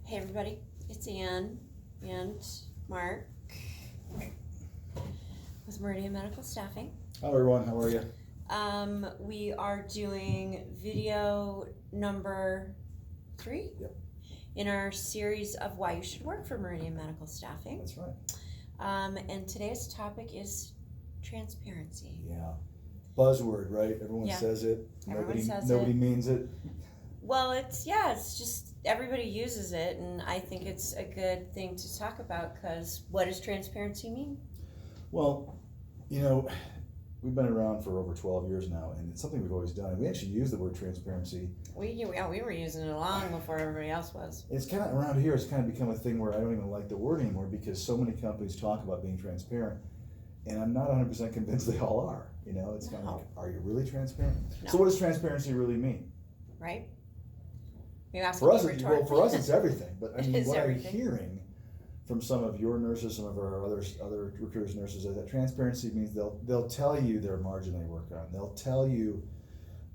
Hey everybody, it's Ann and Mark with Meridian Medical Staffing. Hello everyone, how are you? We are doing video number 3 in our series of why you should work for Meridian Medical Staffing. That's right. And today's topic is transparency. Yeah. Buzzword, right? Everyone says it. Nobody means it. Well, it's just everybody uses it, and I think it's a good thing to talk about because what does transparency mean? Well, you know, we've been around for over 12 years now, and it's something we've always done. And we actually use the word transparency. We were using it long before everybody else was. It's kind of around here. It's kind of become a thing where I don't even like the word anymore because so many companies talk about being transparent, and I'm not 100% convinced they all are. You know, it's kind of like, are you really transparent? No. So, what does transparency really mean? Right. For us, it's everything. But I mean, what I'm hearing from some of your nurses, some of our other recruiters' nurses, is that transparency means they'll tell you their margin they work on. They'll tell you,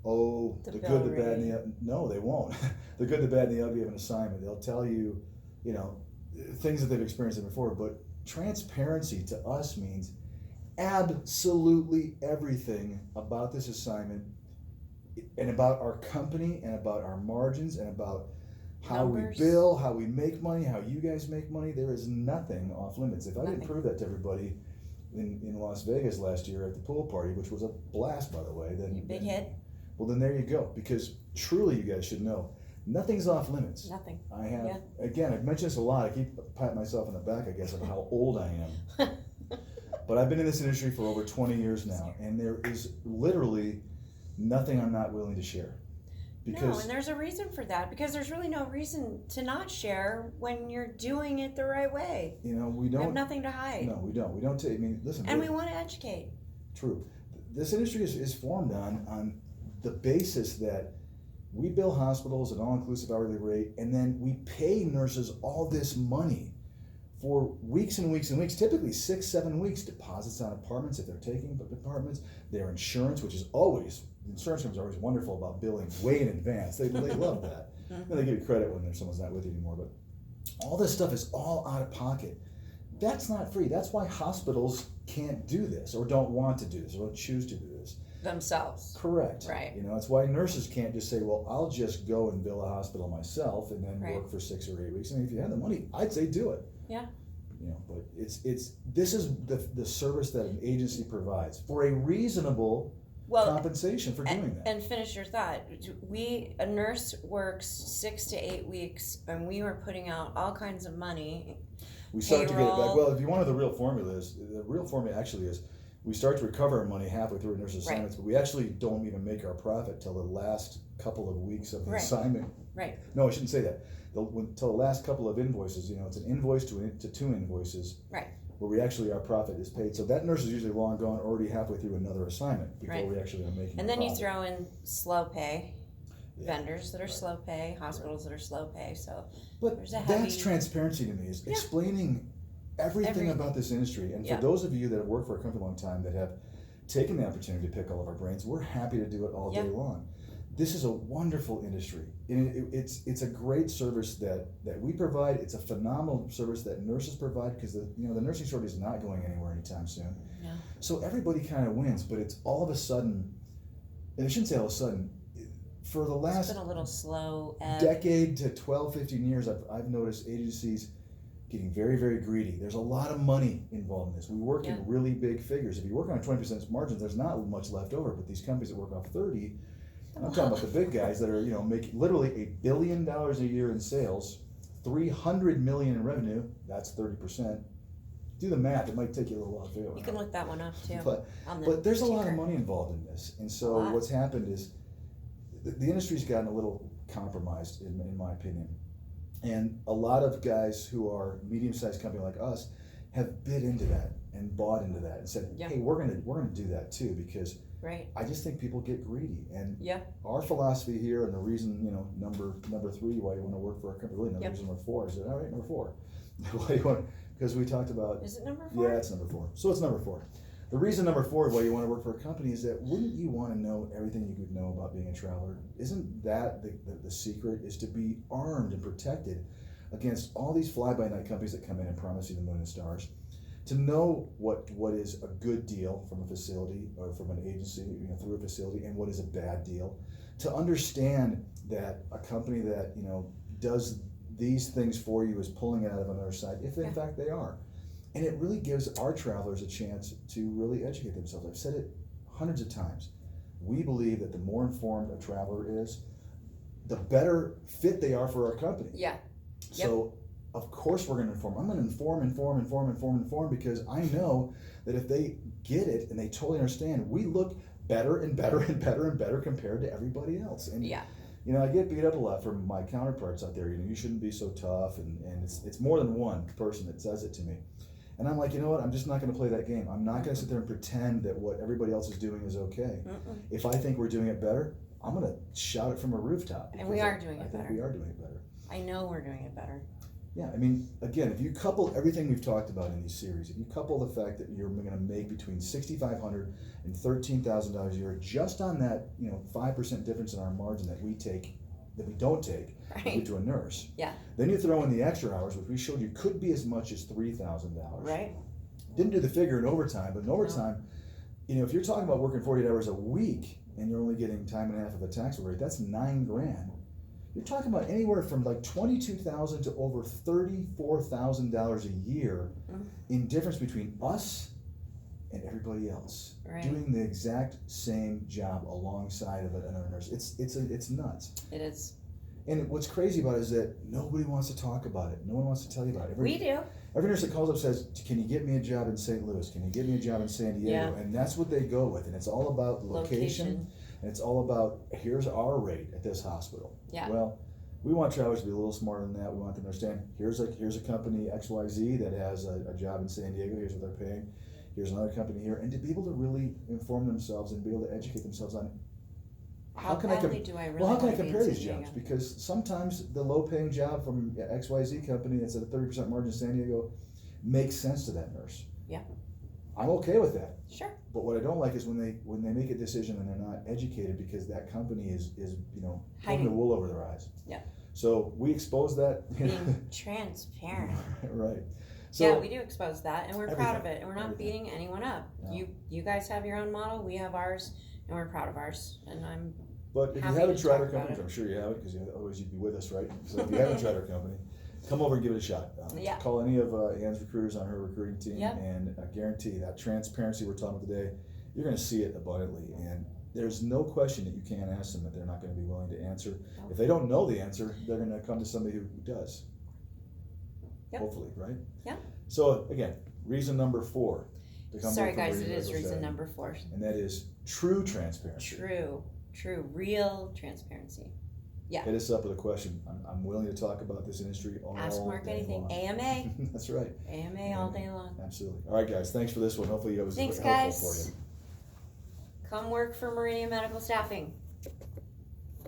the good, the bad, and the ugly. No, they won't. The good, the bad, and the ugly of an assignment. They'll tell you, things that they've experienced before. But transparency to us means absolutely everything about this assignment, and about our company, and about our margins, and about how we bill, how we make money, how you guys make money. There is nothing off limits. If I didn't prove that to everybody in Las Vegas last year at the pool party, which was a blast, by the way, then big hit. Well, then there you go. Because truly, you guys should know, nothing's off limits. Nothing. Again, I've mentioned this a lot. I keep patting myself on the back, I guess, of how old I am. But I've been in this industry for over 20 years now, and there is literally nothing I'm not willing to share. No, and there's a reason for that, because there's really no reason to not share when you're doing it the right way. We don't have nothing to hide. No, we don't. We don't take. I mean, listen. And we want to educate. True. This industry is formed on the basis that we bill hospitals an all-inclusive hourly rate, and then we pay nurses all this money for weeks and weeks and weeks, typically 6-7 weeks, deposits on apartments if they're taking apartments, their insurance, which is always, insurance firms are always wonderful about billing way in advance. They love that. And they give you credit when someone's not with you anymore, but all this stuff is all out of pocket. That's not free. That's why hospitals can't do this, or don't want to do this, or don't choose to do this. Themselves. Correct. Right. That's why nurses can't just say, well, I'll just go and bill a hospital myself and then work for 6 or 8 weeks. I mean, if you had the money, I'd say do it. Yeah. But this is the service that an agency provides for a reasonable compensation for doing that. And finish your thought. A nurse works 6 to 8 weeks, and we were putting out all kinds of money. We start to get it back. Well, if you wanted the real formula actually is we start to recover our money halfway through a nurse's assignments, but we actually don't even make our profit till the last couple of weeks of the assignment. Right. No, I shouldn't say that. Till the last couple of invoices, it's an invoice to 2 invoices. Right. Where our profit is paid. So that nurse is usually long gone, already halfway through another assignment before we actually are making. And then you throw in slow pay, vendors that are slow pay, hospitals that are slow pay. So, that's transparency to me, is explaining everything about this industry. And for those of you that have worked for a company a long time, that have taken the opportunity to pick all of our brains, we're happy to do it all day long. This is a wonderful industry. And it's a great service that we provide. It's a phenomenal service that nurses provide, because the nursing shortage is not going anywhere anytime soon. Yeah. So everybody kind of wins, but it's all of a sudden, and I shouldn't say all of a sudden, for the last been a little slow decade to 12, 15 years, I've noticed agencies getting very, very greedy. There's a lot of money involved in this. We work in really big figures. If you work on 20% margins, there's not much left over, but these companies that work off 30, I'm talking about the big guys that are, making literally $1 billion a year in sales, $300 million in revenue. That's 30%. Do the math; it might take you a little while to figure it out. You can look that one up too. But there's a lot of money involved in this, and so what's happened is the industry's gotten a little compromised, in my opinion, and a lot of guys who are medium-sized company like us have bid into that and bought into that and said, "Hey, we're gonna do that too," because. Right. I just think people get greedy, and our philosophy here, and the reason number 3 why you want to work for our company, really reason number 4 is all right, number 4. Why you want? Because we talked about. Is it number 4? Yeah, it's number 4. So it's number 4. The reason number 4 why you want to work for a company is that wouldn't you want to know everything you could know about being a traveler? Isn't that the secret? Is to be armed and protected against all these fly-by-night companies that come in and promise you the moon and stars, to know what is a good deal from a facility or from an agency, through a facility, and what is a bad deal, to understand that a company that does these things for you is pulling it out of another side, if in fact they are. And it really gives our travelers a chance to really educate themselves. I've said it hundreds of times. We believe that the more informed a traveler is, the better fit they are for our company. Yeah. So of course we're going to inform. I'm going to inform because I know that if they get it and they totally understand, we look better and better and better and better compared to everybody else. And I get beat up a lot from my counterparts out there. You shouldn't be so tough, and it's more than one person that says it to me. And I'm like, you know what? I'm just not going to play that game. I'm not going to sit there and pretend that what everybody else is doing is okay. If I think we're doing it better, I'm going to shout it from a rooftop. And we are doing it better. I think we are doing it better. I know we're doing it better. Yeah, I mean, again, if you couple everything we've talked about in these series, if you couple the fact that you're going to make between $6,500 and $13,000 a year just on that, 5% difference in our margin that we don't take to a nurse. Yeah. Then you throw in the extra hours, which we showed you could be as much as $3,000. Right. Didn't do the figure in overtime, but in overtime, if you're talking about working 48 hours a week and you're only getting time and a half of a taxable rate, that's $9,000. You're talking about anywhere from like $22,000 to over $34,000 a year in difference between us and everybody else doing the exact same job alongside of another nurse. It's nuts. It is. And what's crazy about it is that nobody wants to talk about it. No one wants to tell you about it. We do. Every nurse that calls up says, "Can you get me a job in St. Louis? Can you get me a job in San Diego?" And that's what they go with. And it's all about location. And it's all about, here's our rate at this hospital. Yeah. Well, we want travelers to be a little smarter than that. We want them to understand, here's a company XYZ that has a job in San Diego. Here's what they're paying. Here's another company here. And to be able to really inform themselves and be able to educate themselves on how can I compare these jobs? Because sometimes the low-paying job from XYZ company that's at a 30% margin in San Diego makes sense to that nurse. Yeah. I'm okay with that. Sure. But what I don't like is when they make a decision and they're not educated because that company is pulling the wool over their eyes. Yeah. So we expose that. Being transparent. Right. So yeah, we do expose that, and we're proud of it, and we're not beating anyone up. No. You guys have your own model, we have ours, and we're proud of ours. And But if you haven't tried our company, I'm sure you haven't, because otherwise you'd be with us, right? So if you haven't tried our company, come over and give it a shot. Call any of Ann's recruiters on her recruiting team, and I guarantee that transparency we're talking about today, you're going to see it abundantly. And there's no question that you can't ask them that they're not going to be willing to answer. No. If they don't know the answer, they're going to come to somebody who does. Yep. Hopefully, right? Yeah. So again, reason number 4. Sorry guys, it is reason number 4. And that is true transparency. True, real transparency. Yeah. Hit us up with a question. I'm willing to talk about this industry all day long. Ask Mark anything. AMA. That's right. AMA all day long. Absolutely. All right, guys. Thanks for this one. Hopefully it was helpful for you. Come work for Meridian Medical Staffing.